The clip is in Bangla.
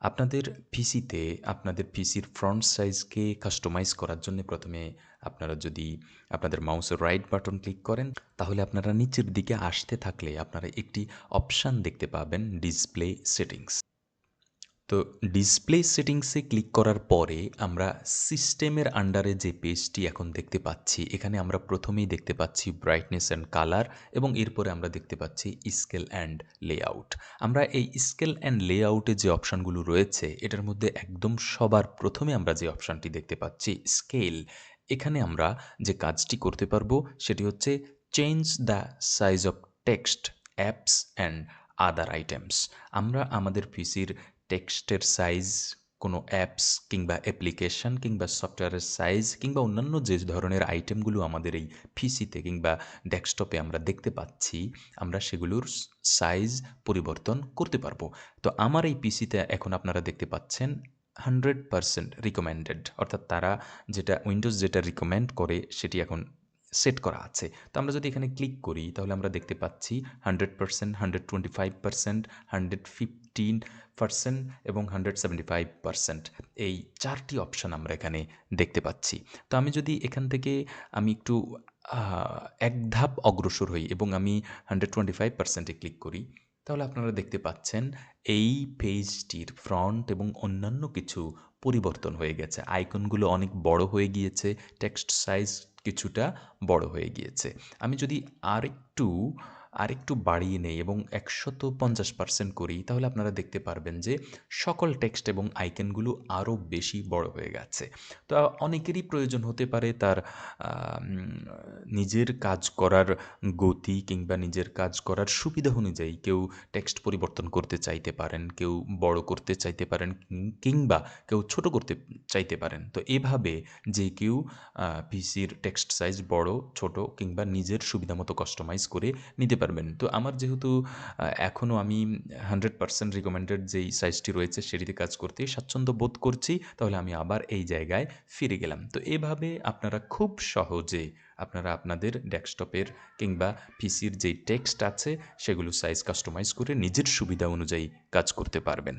আপনাদের পিসিতে আপনাদের পিসির ফ্রন্ট সাইজকে কাস্টমাইজ করার জন্য প্রথমে আপনারা যদি আপনাদের মাউসের রাইট বাটন ক্লিক করেন, তাহলে আপনারা নিচের দিকে আসতে থাকলে আপনারা একটি অপশান দেখতে পাবেন ডিসপ্লে সেটিংস। তো ডিসপ্লে সেটিংসে ক্লিক করার পরে আমরা সিস্টেমের আন্ডারে যে পেজটি এখন দেখতে পাচ্ছি, এখানে আমরা প্রথমেই দেখতে পাচ্ছি ব্রাইটনেস অ্যান্ড কালার এবং এরপরে আমরা দেখতে পাচ্ছি স্কেল অ্যান্ড লেআউট। আমরা এই স্কেল অ্যান্ড লেআউটে যে অপশানগুলো রয়েছে, এটার মধ্যে একদম সবার প্রথমে আমরা যে অপশানটি দেখতে পাচ্ছি স্কেল, এখানে আমরা যে কাজটি করতে পারবো সেটি হচ্ছে change the size of text, apps and other items. আমরা আমাদের পিসির টেক্সটের সাইজ, কোনো অ্যাপস কিংবা অ্যাপ্লিকেশন কিংবা সফটওয়্যারের সাইজ কিংবা অন্যান্য যে ধরনের আইটেমগুলো আমাদের এই পিসিতে কিংবা ডেস্কটপে আমরা দেখতে পাচ্ছি, আমরা সেগুলোর সাইজ পরিবর্তন করতে পারবো। তো আমার এই পিসিতে এখন আপনারা দেখতে পাচ্ছেন 100% রিকমেন্ডেড, অর্থাৎ তারা যেটা উইন্ডোজ যেটা রিকমেন্ড করে সেটি এখন সেট করা আছে। তো আমরা যদি এখানে ক্লিক করি তাহলে আমরা দেখতে পাচ্ছি 100%, 125%, 115% এবং 175%, এই 4টি অপশান আমরা এখানে দেখতে পাচ্ছি। তো আমি যদি এখান থেকে আমি একটু আ এক ধাপ অগ্রসর হই এবং আমি 125% এ ক্লিক করি, তাহলে আপনারা দেখতে পাচ্ছেন এই পেজটির ফ্রন্ট এবং অন্যান্য কিছু পরিবর্তন হয়ে গেছে। আইকনগুলো অনেক বড় হয়ে গিয়েছে, টেক্সট সাইজ কিছুটা বড় হয়ে গিয়েছে। আমি যদি আরেকটু বাড়িয়ে নেই এবং 150% করি, তাহলে আপনারা দেখতে পারবেন যে সকল টেক্সট এবং আইকনগুলো আরও বেশি বড় হয়ে গেছে। তো অনেকেরই প্রয়োজন হতে পারে তার নিজের কাজ করার গতি কিংবা নিজের কাজ করার সুবিধা অনুযায়ী কেউ টেক্সট পরিবর্তন করতে চাইতে পারেন, কেউ বড় করতে চাইতে পারেন কিংবা কেউ ছোট করতে চাইতে পারেন। তো এভাবে যে কেউ পিসির টেক্সট সাইজ বড়, ছোট কিংবা নিজের সুবিধামতো কাস্টমাইজ করে নিতে পারবেন। তো আমার যেহেতু এখনও আমি 100% রিকমেন্ডেড যেই সাইজটি রয়েছে সেটিতে কাজ করতে স্বাচ্ছন্দ্য বোধ করছি, তাহলে আমি আবার এই জায়গায় ফিরে গেলাম। তো এভাবে আপনারা খুব সহজে আপনারা আপনাদের ডেস্কটপের কিংবা পিসির যেই টেক্সট আছে সেগুলো সাইজ কাস্টমাইজ করে নিজের সুবিধা অনুযায়ী কাজ করতে পারবেন।